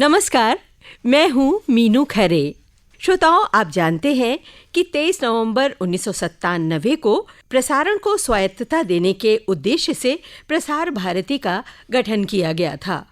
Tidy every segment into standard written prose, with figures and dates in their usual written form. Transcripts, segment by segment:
नमस्कार, मैं हूँ मीनू खरे। श्रोताओं, आप जानते हैं कि 23 नवंबर 1997 को प्रसारण को स्वायत्तता देने के उद्देश्य से प्रसार भारती का गठन किया गया था।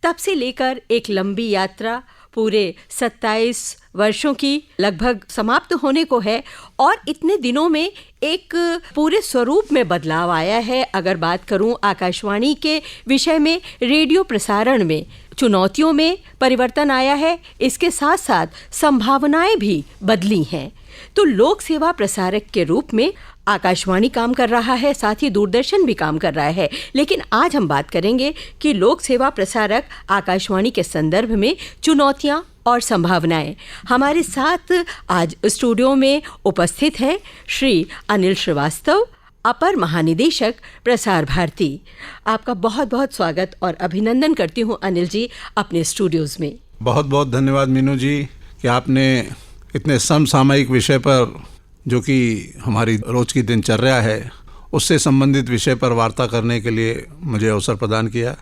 तब से लेकर एक लंबी यात्रा पूरे 27 वर्षों की लगभग समाप्त होने को है और इतने दिनों में एक पूरे स्वरूप में बदलाव आया है। अगर बात करूं आकाशवाणी के विषय में, रेडियो प्रसारण में चुनौतियों में परिवर्तन आया है, इसके साथ साथ संभावनाएं भी बदली हैं। तो लोक सेवा प्रसारक के रूप में आकाशवाणी काम कर रहा है, साथ ही दूरदर्शन भी काम कर रहा है। लेकिन आज हम बात करेंगे कि लोक सेवा प्रसारक आकाशवाणी के संदर्भ में चुनौतियां और संभावनाएं। हमारे साथ आज स्टूडियो में उपस्थित हैं श्री अनिल श्रीवास्तव, अपर महानिदेशक प्रसार भारती। आपका बहुत बहुत स्वागत और अभिनंदन करती हूं अनिल जी अपने स्टूडियोज में। बहुत बहुत धन्यवाद मीनू जी कि आपने इतने समसामयिक विषय पर, जो कि हमारी रोज की दिनचर्या है, उससे संबंधित विषय पर वार्ता करने के लिए मुझे अवसर प्रदान किया।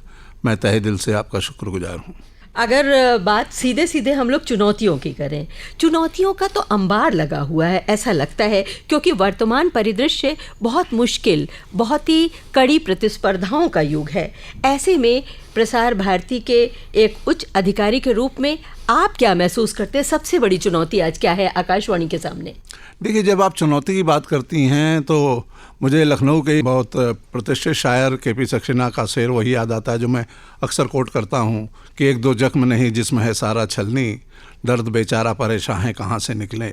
मैं तहे दिल से आपका शुक्रगुजार हूँ। अगर बात सीधे सीधे हम लोग चुनौतियों की करें, चुनौतियों का तो अंबार लगा हुआ है ऐसा लगता है, क्योंकि वर्तमान परिदृश्य बहुत मुश्किल, बहुत ही कड़ी प्रतिस्पर्धाओं का युग है। ऐसे में प्रसार भारती के एक उच्च अधिकारी के रूप में आप क्या महसूस करते हैं? सबसे बड़ी चुनौती आज क्या है आकाशवाणी के सामने? देखिए, जब आप चुनौती की बात करती हैं तो मुझे लखनऊ के बहुत प्रतिष्ठित शायर के.पी. सक्सेना का शेर वही याद आता है जो मैं अक्सर कोट करता हूँ कि एक दो जख्म नहीं जिसमें है सारा छलनी, दर्द बेचारा परेशान है कहाँ से निकले।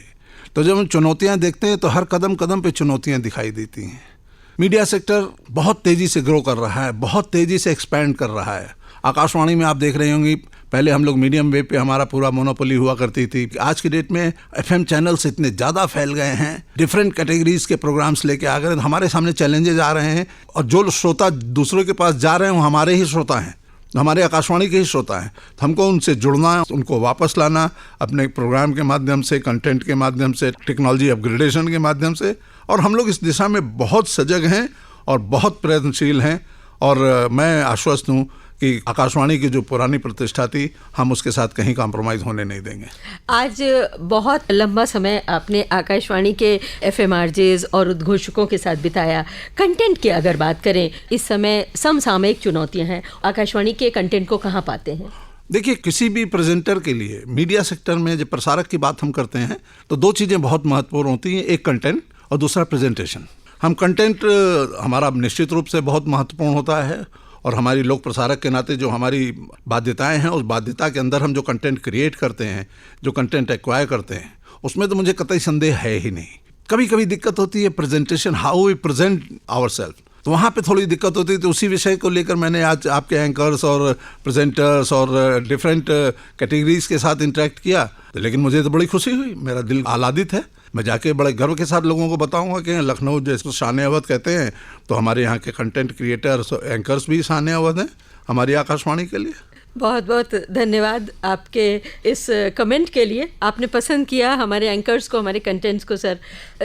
तो जब हम चुनौतियाँ देखते हैं तो हर कदम कदम पे चुनौतियाँ दिखाई देती हैं। मीडिया सेक्टर बहुत तेज़ी से ग्रो कर रहा है, बहुत तेज़ी से एक्सपैंड कर रहा है। आकाशवाणी में आप देख रहे होंगे, पहले हम लोग मीडियम वेव पे हमारा पूरा मोनोपोली हुआ करती थी। आज की डेट में एफएम चैनल्स इतने ज़्यादा फैल गए हैं, डिफरेंट कैटेगरीज के प्रोग्राम्स लेके आ गए, हमारे सामने चैलेंजेस आ रहे हैं और जो श्रोता दूसरों के पास जा रहे हैं वो हमारे ही श्रोता हैं, हमारे आकाशवाणी के ही श्रोता हैं। तो हमको उनसे जुड़ना, उनको वापस लाना अपने प्रोग्राम के माध्यम से, कंटेंट के माध्यम से, टेक्नोलॉजी अपग्रेडेशन के माध्यम से, और हम लोग इस दिशा में बहुत सजग हैं और बहुत प्रयत्नशील हैं। और मैं आश्वस्त हूँ कि आकाशवाणी की जो पुरानी प्रतिष्ठा थी, हम उसके साथ कहीं कॉम्प्रोमाइज़ होने नहीं देंगे। आज बहुत लंबा समय आपने आकाशवाणी के एफएमआरजेज और उद्घोषकों के साथ बिताया। कंटेंट की अगर बात करें, इस समय समसामयिक चुनौतियां हैं, आकाशवाणी के कंटेंट को कहाँ पाते हैं? देखिए, किसी भी प्रेजेंटर के लिए मीडिया सेक्टर में जब प्रसारक की बात हम करते हैं तो दो चीज़ें बहुत महत्वपूर्ण होती हैं, एक कंटेंट और दूसरा प्रेजेंटेशन। हम कंटेंट हमारा निश्चित रूप से बहुत महत्वपूर्ण होता है और हमारी लोक प्रसारक के नाते जो हमारी बाध्यताएं हैं, उस बाध्यता के अंदर हम जो कंटेंट क्रिएट करते हैं, जो कंटेंट एक्वायर करते हैं, उसमें तो मुझे कतई संदेह है ही नहीं। कभी कभी दिक्कत होती है presentation, how we present ourselves, तो वहाँ पे थोड़ी दिक्कत होती है। तो उसी विषय को लेकर मैंने आज आपके एंकर्स और प्रेजेंटर्स और डिफरेंट कैटेगरीज के साथ इंटरेक्ट किया, लेकिन मुझे तो बड़ी खुशी हुई, मेरा दिल आह्लादित है। मैं जाके बड़े गर्व के साथ लोगों को बताऊंगा कि लखनऊ जैसे शान अवध कहते हैं, तो हमारे यहाँ के कंटेंट क्रिएटर्स, एंकर्स भी शान अवध हैं हमारी आकाशवाणी के लिए। बहुत बहुत धन्यवाद आपके इस कमेंट के लिए। आपने पसंद किया हमारे एंकर्स को, हमारे कंटेंट्स को। सर,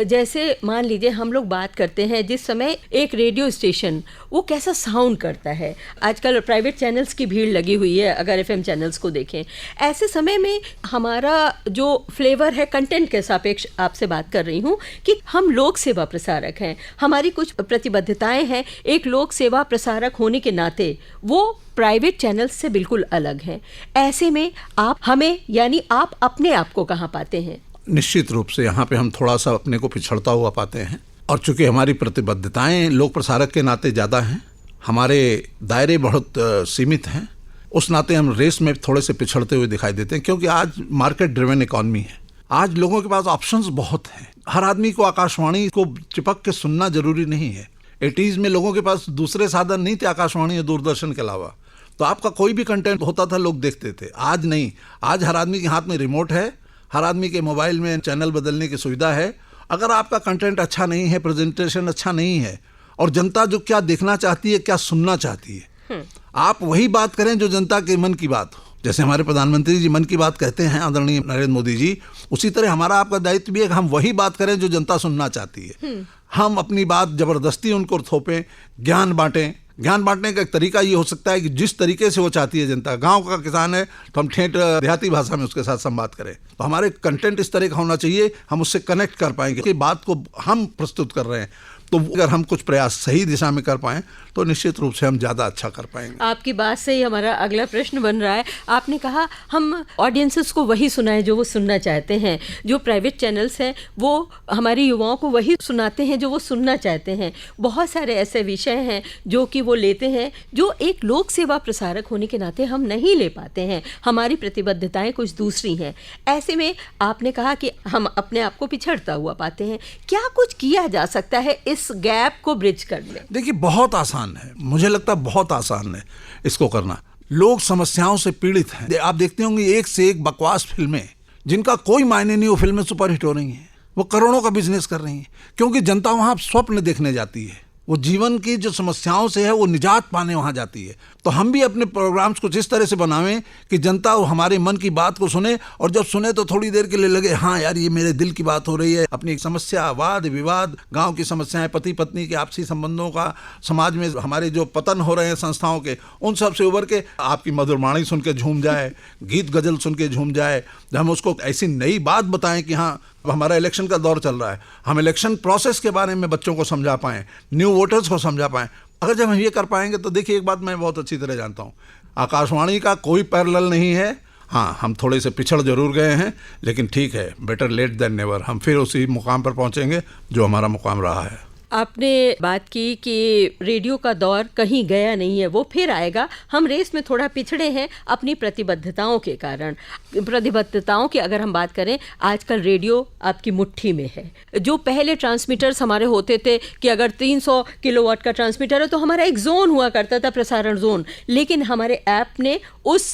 जैसे मान लीजिए हम लोग बात करते हैं जिस समय एक रेडियो स्टेशन वो कैसा साउंड करता है। आजकल प्राइवेट चैनल्स की भीड़ लगी हुई है, अगर एफएम चैनल्स को देखें। ऐसे समय में हमारा जो फ्लेवर है कंटेंट के सापेक्ष, आपसे बात कर रही हूँ कि हम लोक सेवा प्रसारक हैं, हमारी कुछ प्रतिबद्धताएं हैं। एक लोक सेवा प्रसारक होने के नाते वो प्राइवेट चैनल्स से बिल्कुल अलग हैं। ऐसे में आप हमें, यानी आप अपने आप को कहाँ पाते हैं? निश्चित रूप से यहाँ पे हम थोड़ा सा अपने को पिछड़ता हुआ पाते हैं, और चूंकि हमारी प्रतिबद्धताएं लोक प्रसारक के नाते ज़्यादा हैं, हमारे दायरे बहुत सीमित हैं, उस नाते हम रेस में थोड़े से पिछड़ते हुए दिखाई देते हैं। क्योंकि आज मार्केट ड्रिवन इकॉनमी है, आज लोगों के पास ऑप्शंस बहुत हैं। हर आदमी को आकाशवाणी को चिपक के सुनना जरूरी नहीं है। 80s में लोगों के पास दूसरे साधन नहीं थे आकाशवाणी या दूरदर्शन के अलावा, तो आपका कोई भी कंटेंट होता था, लोग देखते थे। आज नहीं, आज हर आदमी के हाथ में रिमोट है, हर आदमी के मोबाइल में चैनल बदलने की सुविधा है। अगर आपका कंटेंट अच्छा नहीं है, प्रेजेंटेशन अच्छा नहीं है, और जनता जो क्या देखना चाहती है, क्या सुनना चाहती है, आप वही बात करें जो जनता के मन की बात हो। जैसे हमारे प्रधानमंत्री जी मन की बात कहते हैं, आदरणीय नरेंद्र मोदी जी, उसी तरह हमारा आपका दायित्व भी है कि हम वही बात करें जो जनता सुनना चाहती है। हम अपनी बात जबरदस्ती उनको थोपें, ज्ञान बांटें, ज्ञान बांटने का एक तरीका ये हो सकता है कि जिस तरीके से वो चाहती है जनता, गांव का किसान है तो हम ठेठ देहाती भाषा में उसके साथ संवाद करें, तो हमारे कंटेंट इस तरह का होना चाहिए, हम उससे कनेक्ट कर पाएंगे कि बात को हम प्रस्तुत कर रहे हैं। तो अगर हम कुछ प्रयास सही दिशा में कर पाएं तो निश्चित रूप से हम ज़्यादा अच्छा कर पाएंगे। आपकी बात से ही हमारा अगला प्रश्न बन रहा है। आपने कहा हम ऑडियंसेस को वही सुनाएं जो वो सुनना चाहते हैं। जो प्राइवेट चैनल्स हैं वो हमारे युवाओं को वही सुनाते हैं जो वो सुनना चाहते हैं। बहुत सारे ऐसे विषय हैं जो कि वो लेते हैं जो एक लोक सेवा प्रसारक होने के नाते हम नहीं ले पाते हैं। हमारी प्रतिबद्धताएं कुछ दूसरी हैं। ऐसे में आपने कहा कि हम अपने आप को पिछड़ता हुआ पाते हैं। क्या कुछ किया जा सकता है इस गैप को ब्रिज करने? देखिए, बहुत आसान है, मुझे लगता है बहुत आसान है इसको करना। लोग समस्याओं से पीड़ित हैं। आप देखते होंगे एक से एक बकवास फिल्में जिनका कोई मायने नहीं, वो फिल्में सुपरहिट हो रही हैं, वो करोड़ों का बिजनेस कर रही हैं, क्योंकि जनता वहां स्वप्न देखने जाती है, वो जीवन की जो समस्याओं से है वो निजात पाने वहां जाती है। तो हम भी अपने प्रोग्राम्स कुछ इस तरह से बनावें कि जनता हमारे मन की बात को सुने, और जब सुने तो थोड़ी देर के लिए लगे हाँ यार ये मेरे दिल की बात हो रही है। अपनी समस्या, वाद विवाद, गांव की समस्याएं, पति पत्नी के आपसी संबंधों का, समाज में हमारे जो पतन हो रहे हैं संस्थाओं के, उन सब से उबर के आपकी मधुर वाणी सुन के झूम जाए, गीत गजल सुन के झूम जाए। जब हम उसको ऐसी नई बात बताएं कि हाँ अब हमारा इलेक्शन का दौर चल रहा है, हम इलेक्शन प्रोसेस के बारे में बच्चों को समझा पाएं, न्यू वोटर्स को समझा पाएं, अगर जब हम ये कर पाएंगे तो देखिए एक बात मैं बहुत अच्छी तरह जानता हूँ, आकाशवाणी का कोई पैरेलल नहीं है। हाँ, हम थोड़े से पिछड़ जरूर गए हैं, लेकिन ठीक है, बेटर लेट देन नेवर। हम फिर उसी मुकाम पर पहुँचेंगे जो हमारा मुकाम रहा है। आपने बात की कि रेडियो का दौर कहीं गया नहीं है, वो फिर आएगा। हम रेस में थोड़ा पिछड़े हैं अपनी प्रतिबद्धताओं के कारण। प्रतिबद्धताओं की अगर हम बात करें, आजकल रेडियो आपकी मुट्ठी में है। जो पहले ट्रांसमीटर्स हमारे होते थे कि अगर 300 किलोवाट का ट्रांसमीटर है तो हमारा एक जोन हुआ करता था, प्रसारण जोन, लेकिन हमारे ऐप ने उस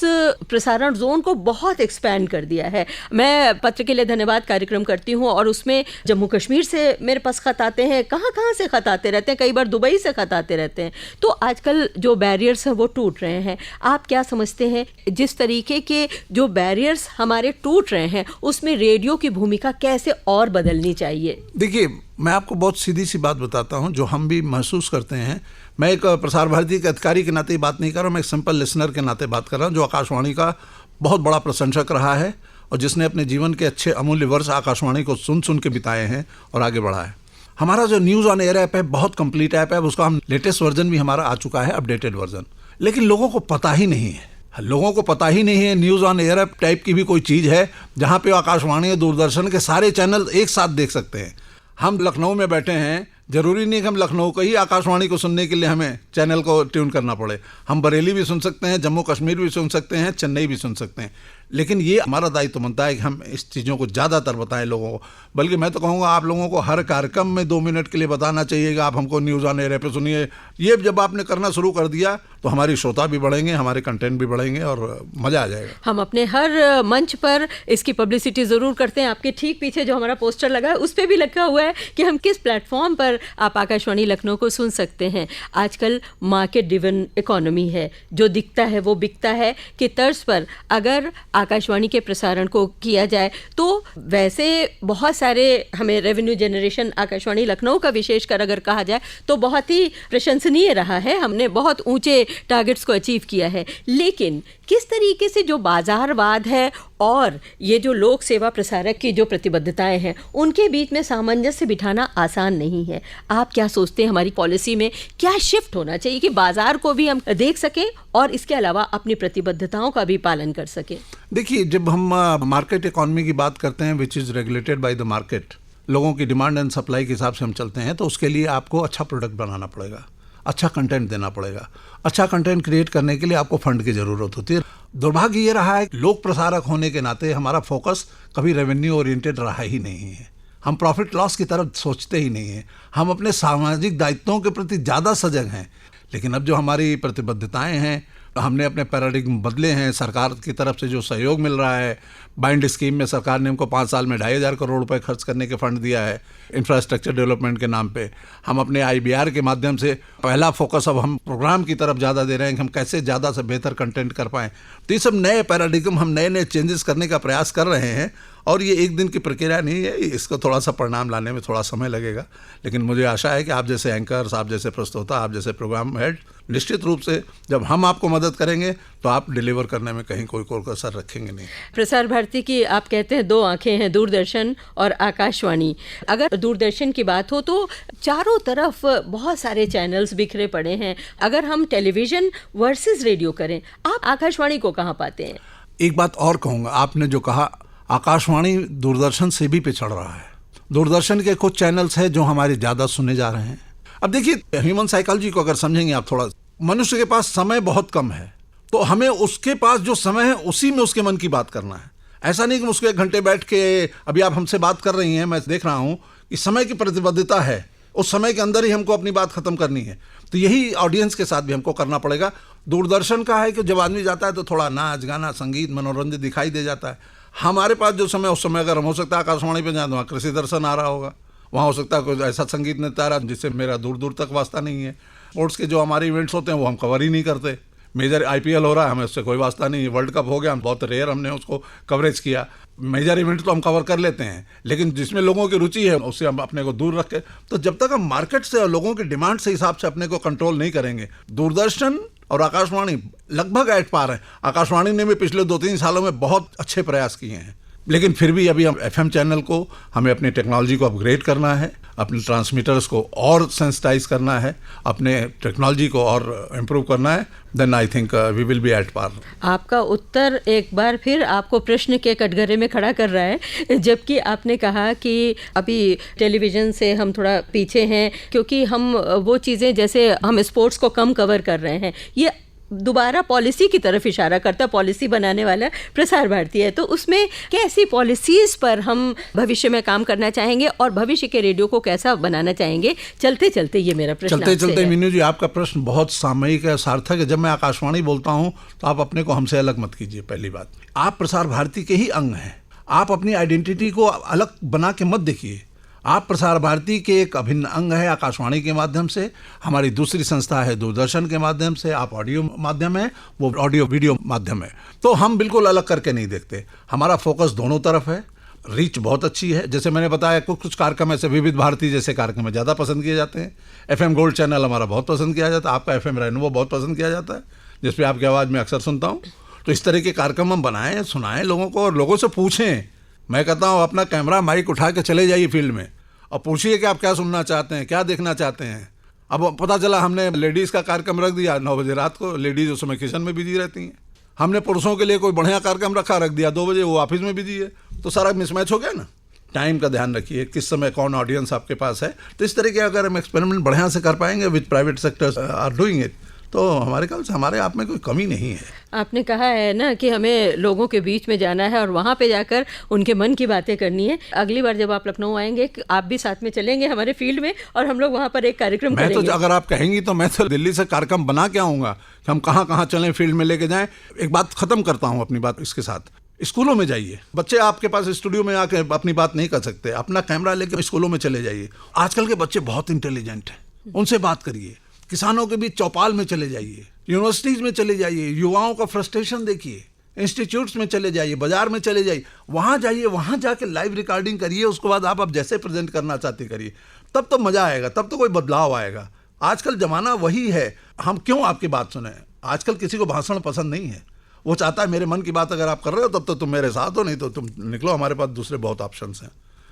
प्रसारण जोन को बहुत एक्सपैंड कर दिया है। मैं पत्र के लिए धन्यवाद कार्यक्रम करती हूँ और उसमें जम्मू कश्मीर से मेरे पास खत आते हैं, कहाँ से खत आते रहते हैं, कई बार दुबई से खत आते रहते हैं। तो आजकल जो बैरियर्स हैं वो टूट रहे हैं। आप क्या समझते हैं, जिस तरीके के जो बैरियर्स हमारे टूट रहे हैं उसमें रेडियो की भूमिका कैसे और बदलनी चाहिए? देखिए, मैं आपको बहुत सीधी सी बात बताता हूं जो हम भी महसूस करते हैं। मैं एक प्रसार भारती के अधिकारी के नाते बात नहीं कर रहा हूं, मैं एक सिंपल लिसनर के नाते बात कर रहा हूं जो आकाशवाणी का बहुत बड़ा प्रशंसक रहा है और जिसने अपने जीवन के अच्छे अमूल्य वर्ष आकाशवाणी को सुन सुन के बिताए हैं और आगे बढ़ा है। हमारा जो न्यूज़ ऑन एयर ऐप है बहुत कंप्लीट ऐप है, उसका हम लेटेस्ट वर्जन भी हमारा आ चुका है, अपडेटेड वर्जन, लेकिन लोगों को पता ही नहीं है। लोगों को पता ही नहीं है news on air app type की भी कोई चीज़ है जहाँ पे आकाशवाणी और दूरदर्शन के सारे चैनल एक साथ देख सकते हैं। हम लखनऊ में बैठे हैं, जरूरी नहीं कि हम लखनऊ को ही आकाशवाणी को सुनने के लिए हमें चैनल को ट्यून करना पड़े। हम बरेली भी सुन सकते हैं, जम्मू कश्मीर भी सुन सकते हैं, चेन्नई भी सुन सकते हैं। लेकिन ये हमारा दायित्व बनता है कि हम इस चीज़ों को ज़्यादातर बताएं लोगों को। बल्कि मैं तो कहूँगा आप लोगों को हर कार्यक्रम में 2 मिनट के लिए बताना चाहिए कि आप हमको न्यूज़ ऑन एयर पे सुनिए। ये जब आपने करना शुरू कर दिया तो हमारी श्रोता भी बढ़ेंगे, हमारे कंटेंट भी बढ़ेंगे और मज़ा आ जाएगा। हम अपने हर मंच पर इसकी पब्लिसिटी ज़रूर करते हैं। आपके ठीक पीछे जो हमारा पोस्टर लगा है उस पर भी लिखा हुआ है कि हम किस प्लेटफॉर्म पर आप आकाशवाणी लखनऊ को सुन सकते हैं। आजकल मार्केट ड्रिवन इकोनॉमी है, जो दिखता है वो बिकता है कि तर्ज पर अगर आकाशवाणी के प्रसारण को किया जाए तो वैसे बहुत सारे हमें रेवेन्यू जनरेशन आकाशवाणी लखनऊ का विशेषकर अगर कहा जाए तो बहुत ही प्रशंसनीय रहा है। हमने बहुत ऊंचे टारगेट्स को अचीव किया है, लेकिन किस तरीके से जो बाजारवाद है और ये जो लोक सेवा प्रसारक की जो प्रतिबद्धताएं हैं उनके बीच में सामंजस्य बिठाना आसान नहीं है। आप क्या सोचते हैं, हमारी पॉलिसी में क्या शिफ्ट होना चाहिए कि बाजार को भी हम देख सकें और इसके अलावा अपनी प्रतिबद्धताओं का भी पालन कर सकें? देखिए, जब हम मार्केट इकोनॉमी की बात करते हैं which is regulated by the market, लोगों की डिमांड एंड सप्लाई के हिसाब से हम चलते हैं, तो उसके लिए आपको अच्छा प्रोडक्ट बनाना पड़ेगा, अच्छा कंटेंट देना पड़ेगा। अच्छा कंटेंट क्रिएट करने के लिए आपको फंड की ज़रूरत होती है। दुर्भाग्य ये रहा है लोक प्रसारक होने के नाते हमारा फोकस कभी रेवेन्यू ओरिएंटेड रहा ही नहीं है। हम प्रॉफिट लॉस की तरफ सोचते ही नहीं हैं। हम अपने सामाजिक दायित्वों के प्रति ज़्यादा सजग हैं, लेकिन अब जो हमारी प्रतिबद्धताएं हैं, हमने अपने पैराडिग्म बदले हैं। सरकार की तरफ से जो सहयोग मिल रहा है, बाइंड स्कीम में सरकार ने हमको 5 साल में 2,500 करोड़ रुपए खर्च करने के फंड दिया है इंफ्रास्ट्रक्चर डेवलपमेंट के नाम पे। हम अपने IBR के माध्यम से पहला फोकस अब हम प्रोग्राम की तरफ ज़्यादा दे रहे हैं कि हम कैसे ज़्यादा से बेहतर कंटेंट कर पाएँ। तो ये सब नए पैराडिग्म, हम नए नए चेंजेस करने का प्रयास कर रहे हैं और ये एक दिन की प्रक्रिया नहीं है, इसको थोड़ा सा परिणाम लाने में थोड़ा समय लगेगा, लेकिन मुझे आशा है कि आप जैसे एंकर्स, आप जैसे प्रस्तोता, आप जैसे प्रोग्राम हेड, निश्चित रूप से जब हम आपको मदद करेंगे तो आप डिलीवर करने में कहीं कोई कसर रखेंगे नहीं। प्रसार भारती की आप कहते हैं 2 आंखें हैं, दूरदर्शन और आकाशवाणी। अगर दूरदर्शन की बात हो तो चारों तरफ बहुत सारे चैनल्स बिखरे पड़े हैं। अगर हम टेलीविज़न वर्सेस रेडियो करें, आप आकाशवाणी को कहाँ पाते हैं? एक बात और कहूँगा, आपने जो कहा आकाशवाणी दूरदर्शन से भी पिछड़ रहा है। दूरदर्शन के कुछ चैनल्स हैं जो हमारे ज़्यादा सुने जा रहे हैं। अब देखिए, ह्यूमन साइकोलॉजी को अगर समझेंगे आप थोड़ा, मनुष्य के पास समय बहुत कम है, तो हमें उसके पास जो समय है उसी में उसके मन की बात करना है। ऐसा नहीं कि उसको 1 घंटे बैठ के, अभी आप हमसे बात कर रही हैं, मैं देख रहा हूँ कि समय की प्रतिबद्धता है, उस समय के अंदर ही हमको अपनी बात खत्म करनी है। तो यही ऑडियंस के साथ भी हमको करना पड़ेगा। दूरदर्शन का है कि जब आदमी जाता है तो थोड़ा नाच गाना, संगीत, मनोरंजन दिखाई दे जाता है। हमारे पास जो समय, उस समय अगर हम हो सकता है आकाशवाणी पे जाए तो वहाँ कृषि दर्शन आ रहा होगा, वहाँ हो सकता है कोई ऐसा संगीत नृत्य आ रहा जिससे मेरा दूर दूर तक वास्ता नहीं है। स्पोर्ट्स के जो हमारे इवेंट्स होते हैं वो हम कवर ही नहीं करते। मेजर IPL हो रहा है, हमें उससे कोई वास्ता नहीं है। वर्ल्ड कप हो गया, हम बहुत रेयर हमने उसको कवरेज किया। मेजर इवेंट तो हम कवर कर लेते हैं, लेकिन जिसमें लोगों की रुचि है उससे हम अपने को दूर रख के, तो जब तक हम मार्केट से और लोगों की डिमांड से हिसाब से अपने को कंट्रोल नहीं करेंगे, दूरदर्शन और आकाशवाणी लगभग एट पार है। आकाशवाणी ने भी पिछले 2-3 सालों में बहुत अच्छे प्रयास किए हैं, लेकिन फिर भी अभी हम FM चैनल को, हमें अपनी टेक्नोलॉजी को अपग्रेड करना है, अपने ट्रांसमीटर्स को और सेंसिटाइज करना है, अपने टेक्नोलॉजी को और इम्प्रूव करना है। Then I think we will be at par. आपका उत्तर एक बार फिर आपको प्रश्न के कटघरे में खड़ा कर रहा है, जबकि आपने कहा कि अभी टेलीविज़न से हम थोड़ा पीछे हैं क्योंकि हम वो चीज़ें, जैसे हम स्पोर्ट्स को कम कवर कर रहे हैं, ये दोबारा पॉलिसी की तरफ इशारा करता है। पॉलिसी बनाने वाला प्रसार भारती है, तो उसमें कैसी पॉलिसीज़ पर हम भविष्य में काम करना चाहेंगे और भविष्य के रेडियो को कैसा बनाना चाहेंगे? चलते चलते ये मेरा प्रश्न चलते चलते मीनू जी, आपका प्रश्न बहुत सामयिक है, सार्थक है। जब मैं आकाशवाणी बोलता हूँ तो आप अपने को हमसे अलग मत कीजिए। पहली बात, आप प्रसार भारती के ही अंग हैं, आप अपनी आइडेंटिटी को अलग बना के मत देखिए। आप प्रसार भारती के एक अभिन्न अंग है आकाशवाणी के माध्यम से, हमारी दूसरी संस्था है दूरदर्शन के माध्यम से, आप ऑडियो माध्यम है, वो ऑडियो वीडियो माध्यम है। तो हम बिल्कुल अलग करके नहीं देखते, हमारा फोकस दोनों तरफ है। रीच बहुत अच्छी है, जैसे मैंने बताया कुछ कार्यक्रम ऐसे विविध भारती जैसे कार्यक्रम ज़्यादा पसंद किए जाते हैं। FM गोल्ड चैनल हमारा बहुत पसंद किया जाता है, आपका FM रेनबो बहुत पसंद किया जाता है, जिसपे आपकी आवाज़ मैं अक्सर सुनता हूँ। तो इस तरह के कार्यक्रम हम बनाएं, सुनाएं लोगों को, और लोगों से पूछें। मैं कहता हूँ अपना कैमरा माइक उठा के चले जाइए फील्ड में और पूछिए कि आप क्या सुनना चाहते हैं, क्या देखना चाहते हैं। अब पता चला हमने लेडीज़ का कार्यक्रम रख दिया 9 बजे रात को, लेडीज़ उस समय किचन में बिजी रहती हैं। हमने पुरुषों के लिए कोई बढ़िया कार्यक्रम रख दिया 2 बजे, वो ऑफिस में बिजी है, तो सारा मिसमैच हो गया ना। टाइम का ध्यान रखिए, किस समय कौन ऑडियंस आपके पास है। तो इस तरह के अगर हम एक्सपेरिमेंट बढ़िया से कर पाएंगे with private sectors are doing it, तो हमारे ख्याल से हमारे आप में कोई कमी नहीं है। आपने कहा है ना कि हमें लोगों के बीच में जाना है और वहाँ पे जाकर उनके मन की बातें करनी है। अगली बार जब आप लखनऊ आएंगे, आप भी साथ में चलेंगे हमारे फील्ड में और हम लोग वहाँ पर एक कार्यक्रम करेंगे। मैं तो अगर आप कहेंगी तो मैं तो दिल्ली से कार्यक्रम बना के आऊँगा कि हम कहाँ कहाँ चलें, फील्ड में लेके जाएँ। एक बात खत्म करता हूँ अपनी बात इसके साथ, स्कूलों में जाइए। बच्चे आपके पास स्टूडियो में आके अपनी बात नहीं कर सकते, अपना कैमरा लेके स्कूलों में चले जाइए। आजकल के बच्चे बहुत इंटेलिजेंट हैं, उनसे बात करिए। किसानों के बीच चौपाल में चले जाइए, यूनिवर्सिटीज़ में चले जाइए, युवाओं का फ्रस्ट्रेशन देखिए, इंस्टीट्यूट्स में चले जाइए, बाजार में चले जाइए, वहाँ जाइए, वहाँ जाके लाइव रिकॉर्डिंग करिए। उसके बाद आप जैसे प्रेजेंट करना चाहते करिए, तब तो मज़ा आएगा, तब तो कोई बदलाव आएगा। आजकल ज़माना वही है, हम क्यों आपकी बात सुने। आजकल किसी को भाषण पसंद नहीं है, वो चाहता है मेरे मन की बात अगर आप कर रहे हो तब तो तुम मेरे साथ हो, नहीं तो तुम निकलो, हमारे पास दूसरे बहुत ऑप्शंस हैं।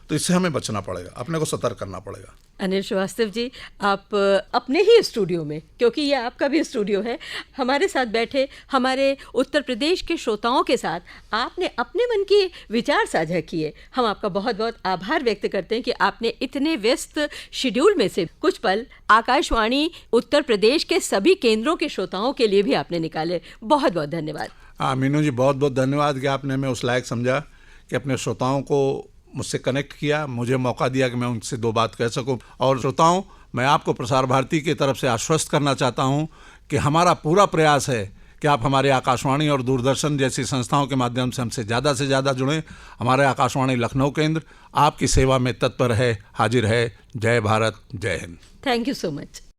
तो इससे हमें बचना पड़ेगा, अपने को सतर्क करना पड़ेगा। अनिल श्रीवास्तव जी, आप अपने ही स्टूडियो में, क्योंकि ये आपका भी स्टूडियो है, हमारे साथ बैठे हमारे उत्तर प्रदेश के श्रोताओं के साथ आपने अपने मन की विचार साझा किए। हम आपका बहुत बहुत आभार व्यक्त करते हैं कि आपने इतने व्यस्त शेड्यूल में से कुछ पल आकाशवाणी उत्तर प्रदेश के सभी केंद्रों के श्रोताओं के लिए भी आपने निकाले। बहुत बहुत धन्यवाद। हाँ मीनू जी, बहुत बहुत धन्यवाद कि आपने हमें उस लायक समझा कि अपने श्रोताओं को मुझसे कनेक्ट किया, मुझे मौका दिया कि मैं उनसे 2 बात कह सकूं। और श्रोताओं, मैं आपको प्रसार भारती की तरफ से आश्वस्त करना चाहता हूं कि हमारा पूरा प्रयास है कि आप हमारे आकाशवाणी और दूरदर्शन जैसी संस्थाओं के माध्यम से हमसे ज़्यादा जुड़ें। हमारे आकाशवाणी लखनऊ केंद्र आपकी सेवा में तत्पर है, हाजिर है। जय भारत, जय Hind. Thank you so much.